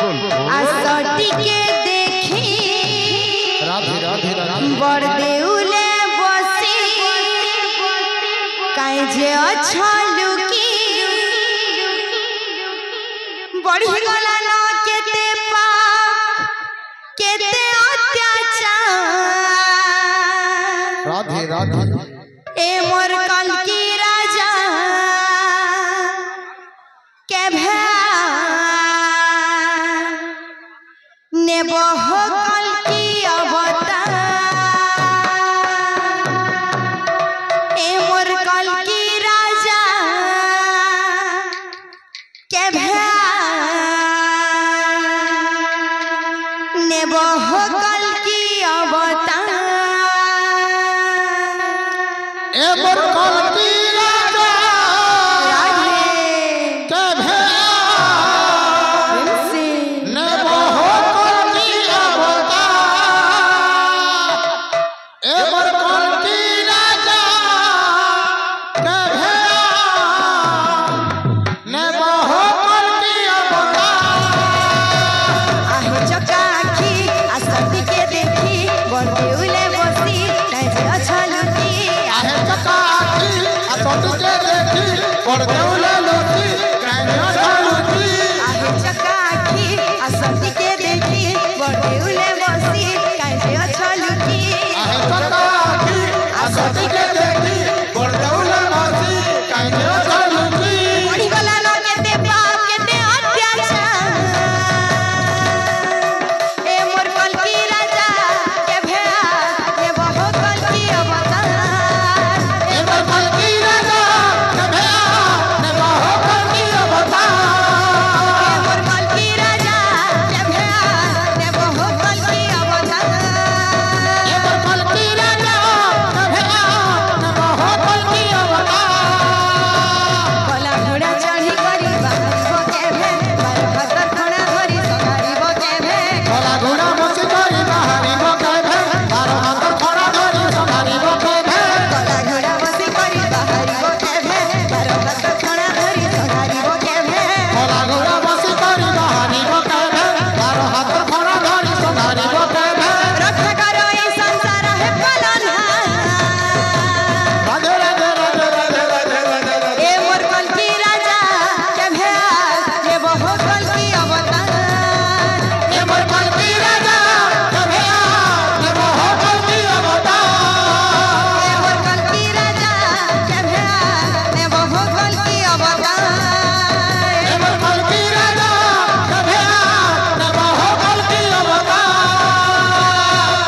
आसटी के देखी बरदेउले बसी काई जे अच्छा लुकी बढ़ी गला न केते पाप केते अत्याचार राधे राधे ए मोर कल की राजा के भा ने बहु कल की अवतार ए मोर कल की राजा के भा ने बहु कल की अवतार ए मोर कल की राजा के भा ने बहु कल की अवतार ए मोर कल की राजा के भा ने बहु कल की अवतार आहे चकाखी आसटी के देखी बरदेउले बसी काई जे अच्छा लुकी आहे चकाखी आसटी के देखी बरदेउले लुकी काई जे अच्छा लुकी आहे चकाखी आसटी के देखी बरदेउले बसी काई जे अच्छा लुकी आहे चकाखी आसटी के देखी बरदेउले बसी काई जे अच्छा लुकी बढ़ी गला न केते पाप केते अत्याचार ए मोर कल की राजा के भा ने बहु कल की अवतार ए मोर कल की राजा के भा ने बहु कल की अवतार ए मोर कल की राजा के भा ने बहु कल की अवतार ए मोर कल की राजा के भा ने बहु कल की अवतार कला घोड़ा चढ़ी करी बाहरिबो के भे बार खतर खड़ा धरी सगारिबो के भे भला घोड़ा बसी करी बाहरिबो के भे बारो हाथ खड़ा धरी सगारिबो के भे कला घोड़ा बसी करी बाहरिबो के भे बार खतर खड़ा धरी सगारिबो के भे भला घोड़ा बसी करी बाहरिबो के भे बारो हाथ खड़ा धरी सगारिबो के भे रक्षा करो ई संसार है कलना राधे राधे राधे राधे राधे राधे ए मोर कल की राजा के भे ये बहु कल की अवतार ए मोर कल की राजा के भे ने बहु कल की अवतार ए मोर कल की राजा के भे ने बहु कल की अवतार ए मोर कल की राजा के भे ने बहु कल की अवतार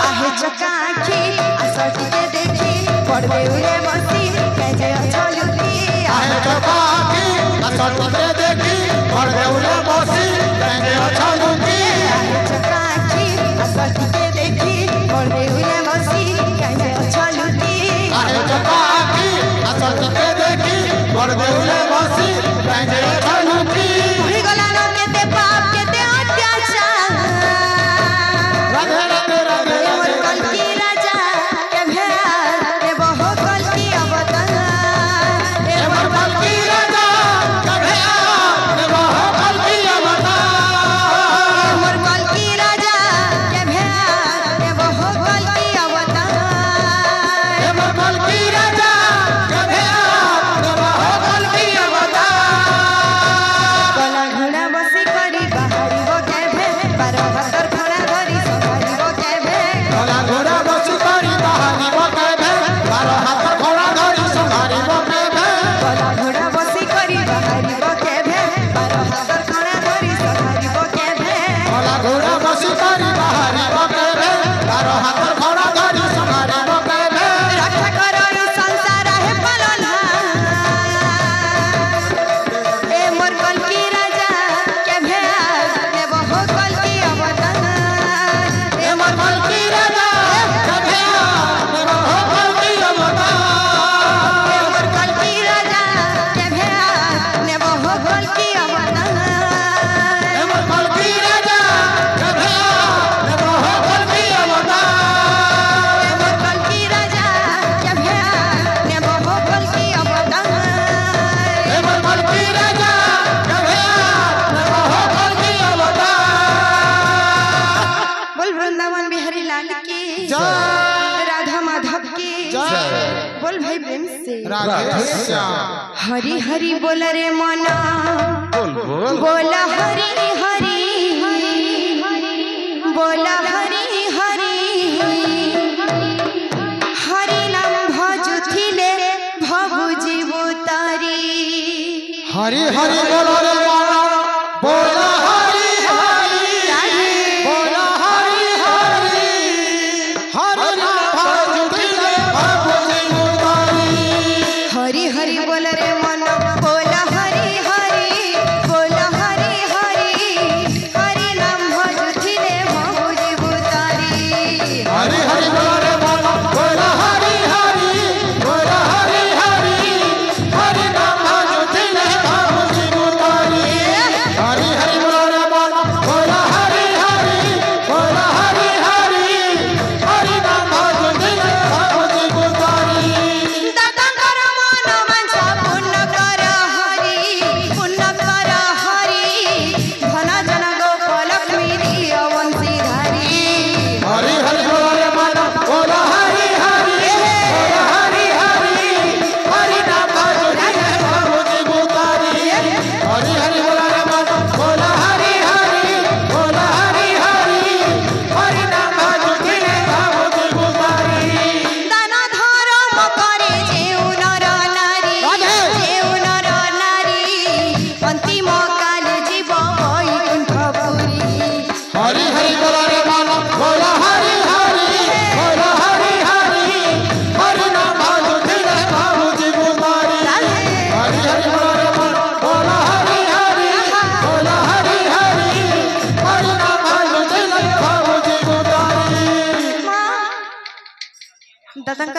आहे चकाखी आसटी के देखी बरदेउले बसी काई जे अच्छा लुकी आहे चकाखी आसटी के देखी बरदेउले बसी काई जे अच्छा लुकी आहे चकाखी आसटी के देखी बरदेउले बसी काई जे अच्छा लुकी आहे चकाखी आसटी के देखी बरदेउले बसी काई जे अच्छा लुकी बुढ़ी गला न केते पाप केते अत्याचार राधे राधे राधे ए मोर राधे कल की राजा के भे ने बहु कल की अवतार ए ए मोर कल की राजा के भे ने बहु कल की अवतार हरि हरि बोल रे मना बोल हरि हरि बोल हरि हरि हरि नाम भजुथिले भगु जीवु तारी हरि हरि बोल रे मना बोल हरि हरि बोल हरि हरि हरि नाम भजुथिले भगु जीवु तारी हरि हरि बोल रे मना बोल हरि हरि बोल हरि हरि हरि नाम भजुथिले भगु जीवु तारी हरि हरि बोल रे मना बोल हरि हरि बोल हरि हरि हरि नाम भजुथिले भगु जीवु तारी हरि हरि बोल रे मना बोल हरि हरि बोल हरि हरि हरि नाम भजुथिले भगु जीवु तारी दातांकर मन मांसा पुण्य कर हरि धन जन गोपाल लक्ष्मी दिया वंशीधारी हरि हरि बोल रे मना बोल हरि हरि बोल हरि हरि हरि नाम भजुथिले भगु जीवु तारी हरि हरि बोल रे मना बोल हरि हरि बोल हरि हरि हरि नाम भजुथिले भगु जीवु तारी दान धर्म करे जेउ नर नारी अंतिम काल जीव वैकुंठपुरी हरि हरि बोल रे मना बोल हरि हरि बोल हरि हरि हरि नाम भजुथिले भगु जीवु तारी हरि हरि बोल रे मना बोल हरि हरि बोल हरि हरि हरि नाम भजुथिले भगु जीवु तारी दातांकर